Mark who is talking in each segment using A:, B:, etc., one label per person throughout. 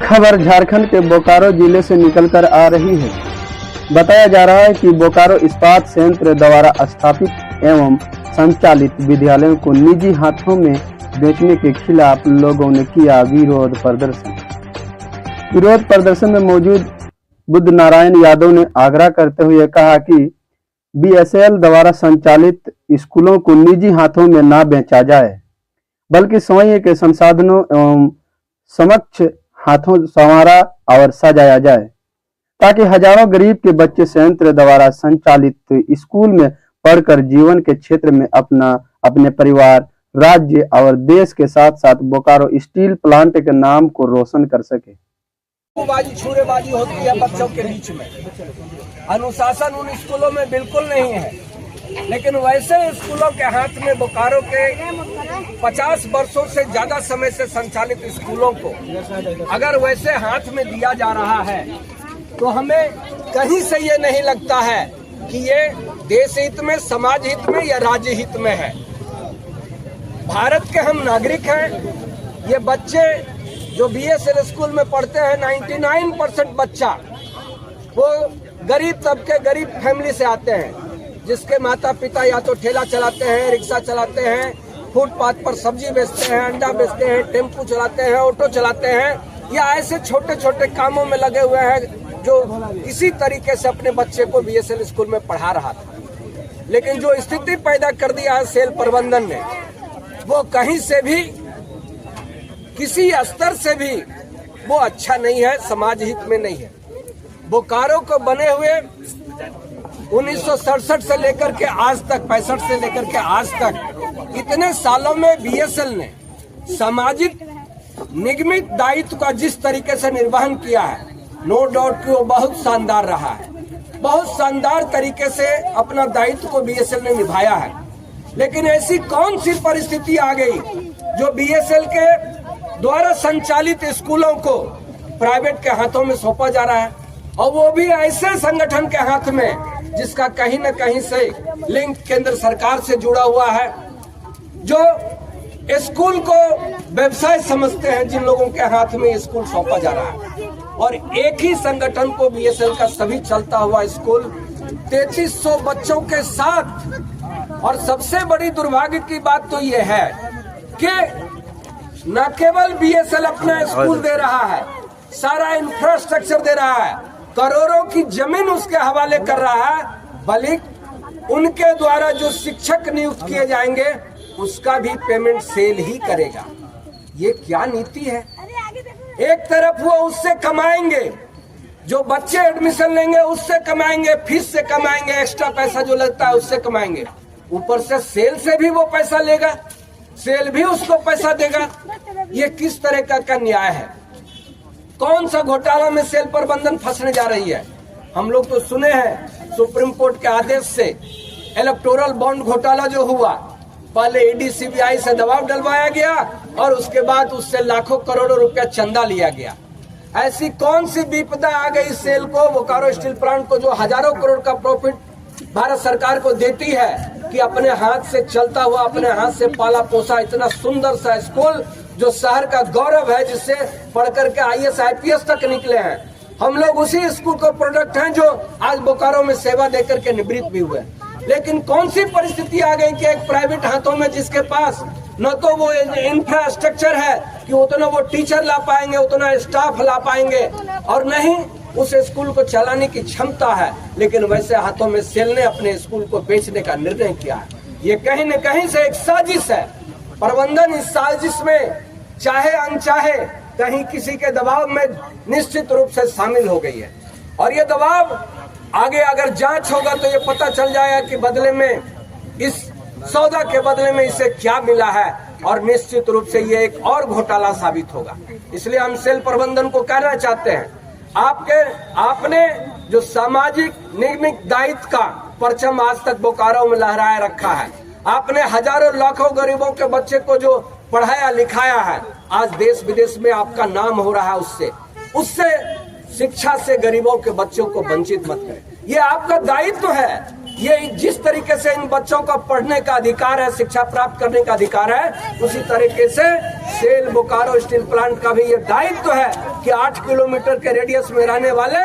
A: खबर झारखंड के बोकारो जिले से निकलकर आ रही है। बताया जा रहा है कि बोकारो इस्पात संयंत्र द्वारा स्थापित एवं संचालित विद्यालयों को निजी हाथों में बेचने के खिलाफ लोगों ने किया विरोध प्रदर्शन। विरोध प्रदर्शन में मौजूद बुद्ध नारायण यादव ने आग्रह करते हुए कहा कि बीएसएल द्वारा संचालित स्कूलों को निजी हाथों में न बेचा जाए, बल्कि स्वयं के संसाधनों एवं समक्ष हाथों संवारा और सजाया जाए, ताकि हजारों गरीब के बच्चे संयंत्र द्वारा संचालित स्कूल में पढ़कर जीवन के क्षेत्र में अपने परिवार, राज्य और देश के साथ साथ बोकारो स्टील प्लांट के नाम को रोशन कर सके।
B: छुरेबाजी होती है बच्चों के बीच में, अनुशासन उन स्कूलों में बिल्कुल नहीं है। लेकिन वैसे स्कूलों के हाथ में बोकारो के 50 वर्षों से ज्यादा समय से संचालित स्कूलों को अगर वैसे हाथ में दिया जा रहा है तो हमें कहीं से ये नहीं लगता है कि ये देश हित में, समाज हित में या राज्य हित में है। भारत के हम नागरिक हैं। ये बच्चे जो बीएसएल स्कूल में पढ़ते हैं 99% बच्चा वो गरीब तबके, गरीब फैमिली से आते हैं, जिसके माता पिता या तो ठेला चलाते हैं, रिक्शा चलाते हैं, फुटपाथ पर सब्जी बेचते हैं, अंडा बेचते हैं, टेम्पू चलाते हैं, ऑटो चलाते हैं, या ऐसे छोटे छोटे कामों में लगे हुए हैं जो इसी तरीके से अपने बच्चे को बीएसएल स्कूल में पढ़ा रहा था। लेकिन जो स्थिति पैदा कर दिया है सेल प्रबंधन ने, वो कहीं से भी, किसी स्तर से भी वो अच्छा नहीं है, समाज हित में नहीं है। बोकारो को बने हुए 1967 से लेकर के आज तक, 65 से लेकर के आज तक इतने सालों में बीएसएल ने सामाजिक निगमित दायित्व का जिस तरीके से निर्वहन किया है, नो डाउट कि वो बहुत शानदार रहा है। बहुत शानदार तरीके से अपना दायित्व को बीएसएल ने निभाया है। लेकिन ऐसी कौन सी परिस्थिति आ गई जो बीएसएल के द्वारा संचालित स्कूलों को प्राइवेट के हाथों में सौंपा जा रहा है, और वो भी ऐसे संगठन के हाथ में जिसका कहीं न कहीं से लिंक केंद्र सरकार से जुड़ा हुआ है, जो स्कूल को व्यवसाय समझते हैं, जिन लोगों के हाथ में स्कूल सौंपा जा रहा है। और एक ही संगठन को बीएसएल का सभी चलता हुआ स्कूल 3300 बच्चों के साथ, और सबसे बड़ी दुर्भाग्य की बात तो ये है कि न केवल बीएसएल अपना स्कूल दे रहा है, सारा इंफ्रास्ट्रक्चर दे रहा है, करोड़ों की जमीन उसके हवाले कर रहा है, बल्कि उनके द्वारा जो शिक्षक नियुक्त किए जाएंगे उसका भी पेमेंट सेल ही करेगा। ये क्या नीति है? एक तरफ वो उससे कमाएंगे, जो बच्चे एडमिशन लेंगे उससे कमाएंगे, फीस से कमाएंगे, एक्स्ट्रा पैसा जो लगता है उससे कमाएंगे, ऊपर से सेल से भी वो पैसा लेगा, सेल भी उसको पैसा देगा। ये किस तरह का न्याय है? कौन सा घोटाला में सेल प्रबंधन फंसने जा रही है? हम लोग तो सुने हैं सुप्रीम कोर्ट के आदेश से इलेक्टोरल बॉन्ड घोटाला जो हुआ, पहले ईडी सीबीआई से दबाव डलवाया गया और उसके बाद उससे लाखों करोड़ों रुपया चंदा लिया गया। ऐसी कौन सी विपदा आ गई सेल को, बोकारो स्टील प्लांट को, जो हजारों करोड़ का प्रॉफिट भारत सरकार को देती है, कि अपने हाथ से चलता हुआ, अपने हाथ से पाला पोसा इतना सुंदर सा स्कूल जो शहर का गौरव है, जिससे पढ़कर के आईएएस आईपीएस तक निकले हैं, हम लोग उसी स्कूल को प्रोडक्ट हैं जो आज बोकारो में सेवा देकर के निवृत्त भी हुए। लेकिन कौन सी परिस्थिति आ गई कि एक प्राइवेट हाथों में, जिसके पास न तो वो इंफ्रास्ट्रक्चर है कि उतना वो टीचर ला पाएंगे, उतना स्टाफ ला पाएंगे, और नहीं उस स्कूल को चलाने की क्षमता है, लेकिन वैसे हाथों में सेल ने अपने स्कूल को बेचने का निर्णय किया है। ये कहीं न कहीं से एक साजिश है। प्रबंधन इस साजिश में चाहे अनचाहे कहीं किसी के दबाव में निश्चित रूप से शामिल हो गई है, और ये दबाव आगे अगर जांच होगा तो ये पता चल जाएगा कि बदले में, इस सौदा के बदले में इसे क्या मिला है, और निश्चित रूप से ये एक और घोटाला साबित होगा। इसलिए हम सेल प्रबंधन को कहना चाहते हैं, आपने जो सामाजिक निगमित दायित्व का परचम आज तक बोकारो में लहराए रखा है, आपने हजारों लाखों गरीबों के बच्चे को जो पढ़ाया लिखाया है, आज देश विदेश में आपका नाम हो रहा है, उससे शिक्षा से गरीबों के बच्चों को वंचित मत करें। ये आपका दायित्व है। ये जिस तरीके से इन बच्चों का पढ़ने का अधिकार है, शिक्षा प्राप्त करने का अधिकार है, उसी तरीके से सेल बोकारो स्टील प्लांट का भी ये दायित्व है कि 8 किलोमीटर के रेडियस में रहने वाले,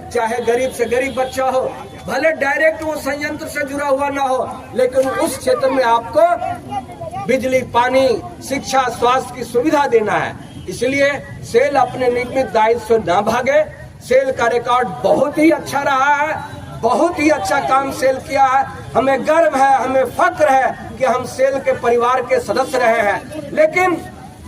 B: चाहे गरीब से गरीब बच्चा हो, भले डायरेक्ट वो संयंत्र से जुड़ा हुआ ना हो, लेकिन उस क्षेत्र में आपको बिजली, पानी, शिक्षा, स्वास्थ्य की सुविधा देना है। इसलिए सेल अपने नियमित दायित्व से न भागे। सेल का रिकॉर्ड बहुत ही अच्छा रहा है, बहुत ही अच्छा काम सेल किया है। हमें गर्व है, हमें फक्र है कि हम सेल के परिवार के सदस्य रहे हैं। लेकिन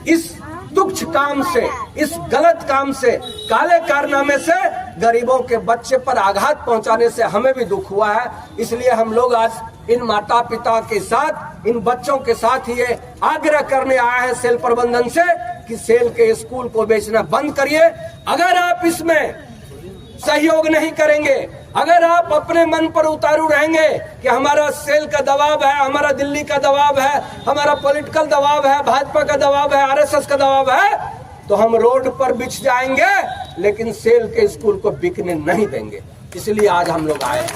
B: इस तुच्छ काम से, इस गलत काम से, काले कारनामे से गरीबों के बच्चे पर आघात पहुंचाने से हमें भी दुख हुआ है। इसलिए हम लोग आज इन माता पिता के साथ, इन बच्चों के साथ ये आग्रह करने आए हैं सेल प्रबंधन से कि सेल के स्कूल को बेचना बंद करिए। अगर आप इसमें सहयोग नहीं करेंगे, अगर आप अपने मन पर उतारू रहेंगे कि हमारा सेल का दबाव है, हमारा दिल्ली का दबाव है, हमारा पॉलिटिकल दबाव है, भाजपा का दबाव है, आरएसएस का दबाव है, तो हम रोड पर बिछ जाएंगे, लेकिन सेल के स्कूल को बिकने नहीं देंगे। इसलिए आज हम लोग आए हैं।